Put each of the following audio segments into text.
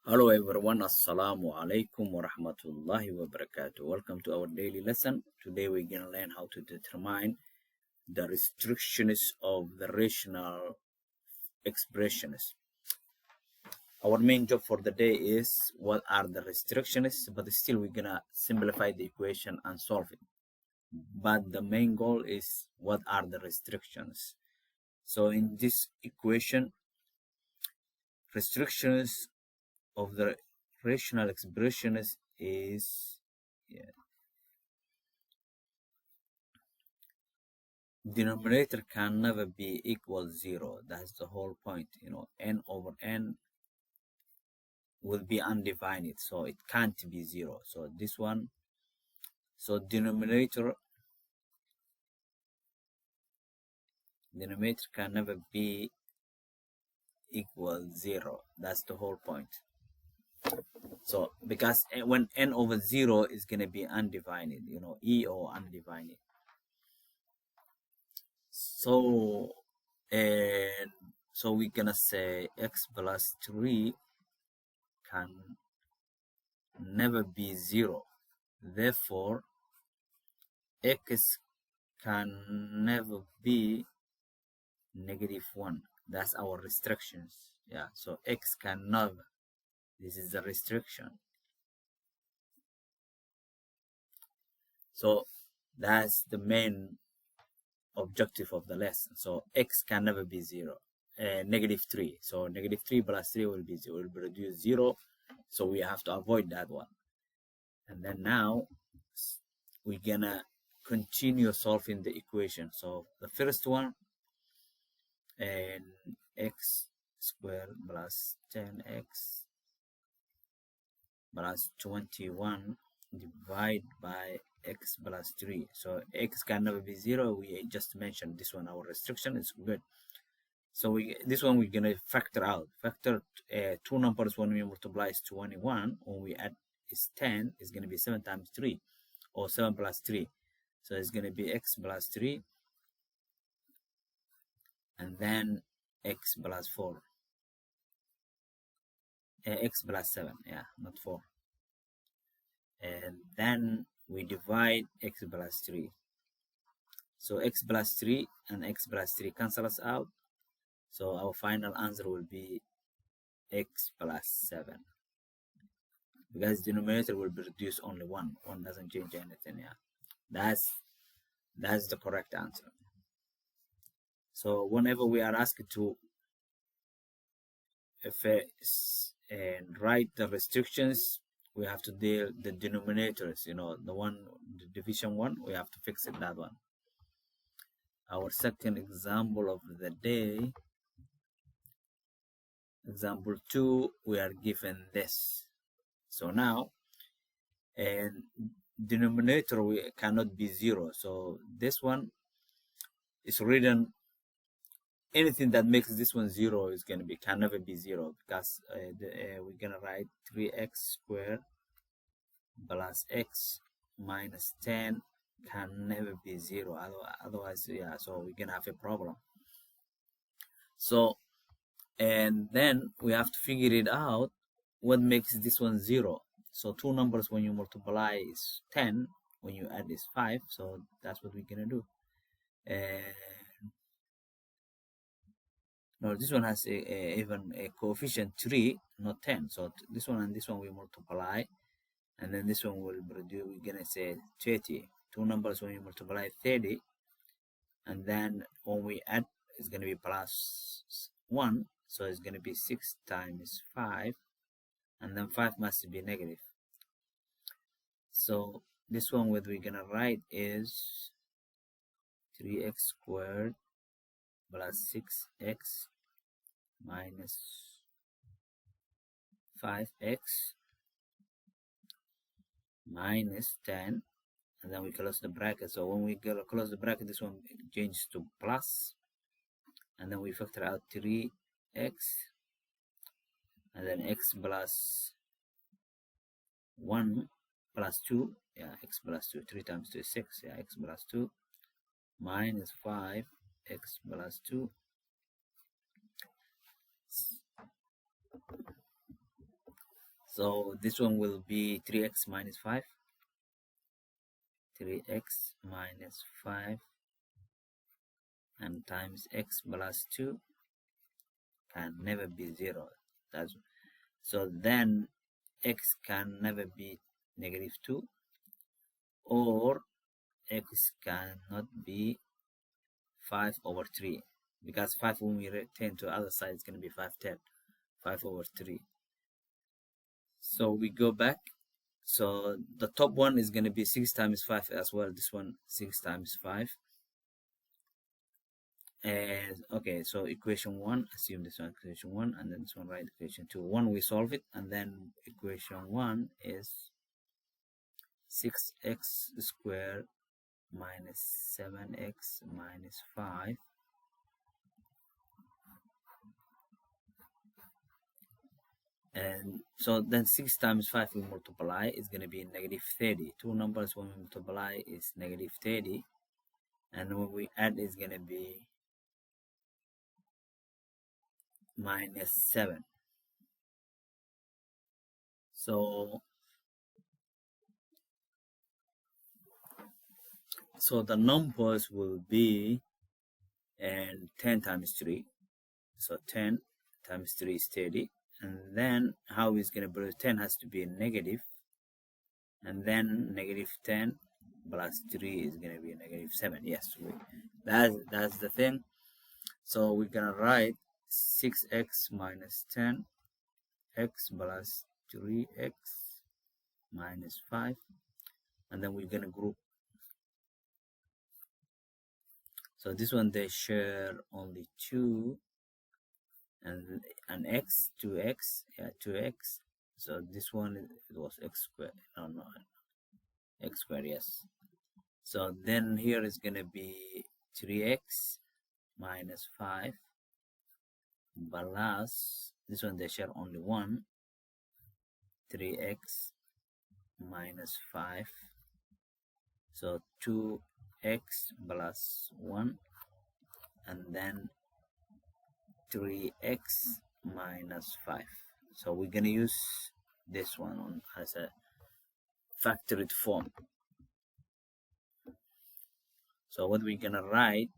Hello everyone, Assalamu alaikum wa rahmatullahi wa barakatuh. Welcome to our daily lesson. Today we're going to learn how to determine the restrictions of the rational expressions. Our main job for the day is what are the restrictions, but still we're going to simplify the equation and solve it. But the main goal is what are the restrictions. So in this equation, restrictions of the rational expressions is denominator can never be equal 0. That's the whole point. N over n will be undivided, so it can't be 0. So this one, so denominator can never be equal 0. That's the whole point. So because when n over 0 is going to be undivided, E or undivided. So we're gonna say x plus 3 can never be 0. Therefore, x can never be -1. That's our restrictions. Yeah, so x can never. This is the restriction. So that's the main objective of the lesson. So x can never be 0. -3. So -3 plus 3 will be 0. Will produce 0. So we have to avoid that one. And then now we're gonna continue solving the equation. So the first one, and x squared plus 10x plus 21 divided by x plus 3. So x can never be 0. We just mentioned this one. Our restriction is good. So this one we're gonna factor out. Factor two numbers when we multiply is 21. When we add is 10. It's gonna be 7 times 3, or 7 plus 3. So it's gonna be x plus 3, and then x plus 4. X plus 7, yeah, not 4. And then we divide x plus 3. So x plus 3 and x plus 3 cancel us out. So our final answer will be x plus 7. Because denominator will be reduced only 1. 1 doesn't change anything, yeah. That's the correct answer. So whenever we are asked to write the restrictions, we have to deal the denominators, the division one, we have to fix it, that one. Our second example of the day, example 2, we are given this. So now, and denominator cannot be 0. So this one is written, anything that makes this one 0 is going to be, can never be 0, because we're going to write 3x squared plus x minus 10 can never be 0. Otherwise, yeah, so we're going to have a problem. So, and then we have to figure it out what makes this one 0. So two numbers when you multiply is 10, when you add is 5. So that's what we're going to do. No, this one has even a coefficient 3, not 10. So this one and this one we multiply, and then this one will produce, we're gonna say 30. Two numbers when you multiply 30, and then when we add, it's gonna be plus 1. So it's gonna be 6 times 5, and then 5 must be negative. So this one, what we're gonna write is 3x squared plus 6x minus 5x minus 10, and then we close the bracket. So when we close the bracket, this one changes to plus, and then we factor out 3x, and then x plus 1 plus 2, yeah, x plus 2, 3 times 2 is 6, yeah, x plus 2 minus 5, x plus 2, So this one will be 3x minus 5. 3x minus 5 and times x plus 2 can never be 0. So then x can never be negative 2, or x cannot be 5 over 3, because 5 when we return to the other side is going to be 5/10, 5 over 3. So we go back. So the top one is going to be 6 times 5 as well. This one 6 times 5. And okay, so equation 1, assume this one equation 1, and then this one, right, equation 2. 1 we solve it, and then equation 1 is 6x squared minus 7x minus 5 and so then 6 times 5 we multiply is going to be negative 30. Two numbers when we multiply is negative 30, and when we add is going to be minus 7. So the numbers will be and 10 times 3. So 10 times 3 is 30. And then how is going to be 10 has to be a negative. And then negative 10 plus 3 is going to be a negative 7. Yes, that's the thing. So we're going to write 6x minus 10 x plus 3x minus 5. And then we're going to group. So this one they share only 2 and an x, 2x, yeah, 2x. So this one it was x squared. No, x squared, yes. So then here is gonna be 3x minus 5 plus this one they share only 1, 3x minus 5. So 2x plus 1, and then 3x minus 5. So we're going to use this one as a factored form. So what we're going to write,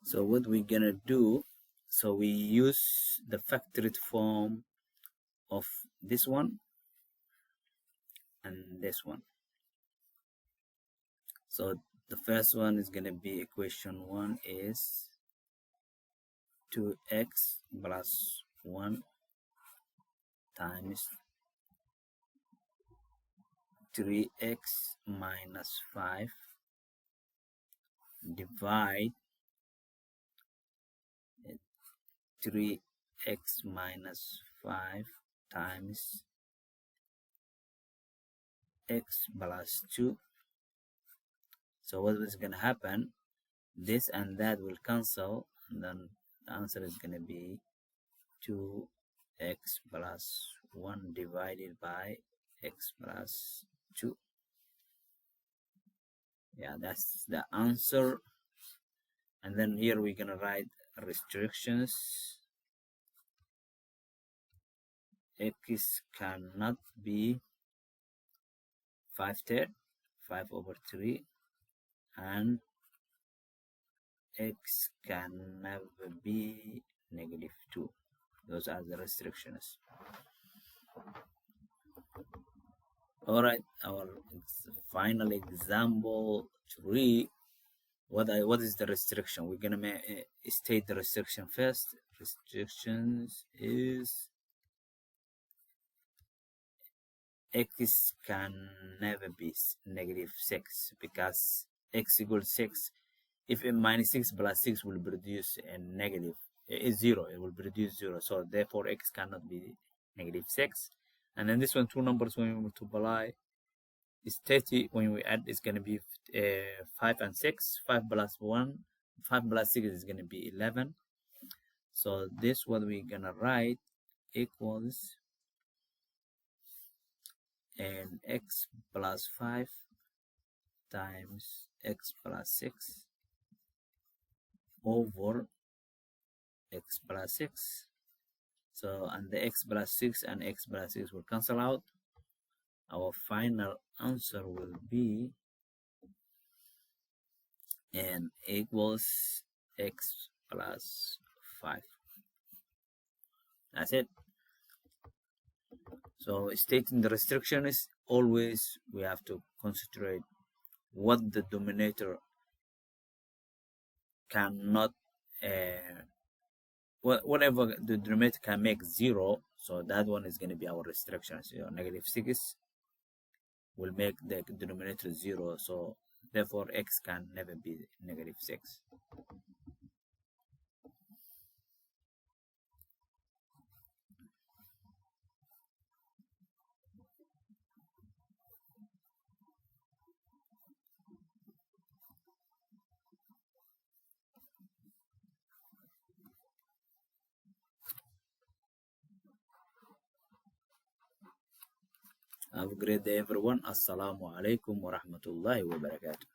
so what we're going to do, so we use the factored form of this one and this one. So the first one is going to be equation 1 is 2x plus 1 times 3x minus 5 divide 3x minus 5 times x plus 2. So what is going to happen, this and that will cancel, and then the answer is going to be 2x plus 1 divided by x plus 2. Yeah, that's the answer. And then here we're going to write restrictions. X cannot be 5/3, 5 over 3, and x can never be negative 2. Those are the restrictions. All right, our final example 3. What is the restriction? We're gonna state the restriction first. Restrictions is x can never be -6 because x equals 6. If -6 plus 6 will produce a negative 0, it will produce 0. So therefore x cannot be -6. And then this one, two numbers when we multiply is 30. When we add, it's going to be 5 and 6. 5 plus 6 is going to be 11. So this what we're going to write equals and x plus 5 times x plus 6 over x plus 6. So, and the x plus 6 and x plus 6 will cancel out. Our final answer will be and equals x plus 5. That's it. So stating the restriction is always we have to concentrate what the denominator cannot whatever the denominator can make 0, so that one is going to be our restriction. So -6 will make the denominator 0, so therefore x can never be -6. Have a great day everyone. Assalamu alaikum wa rahmatullahi wa barakatuh.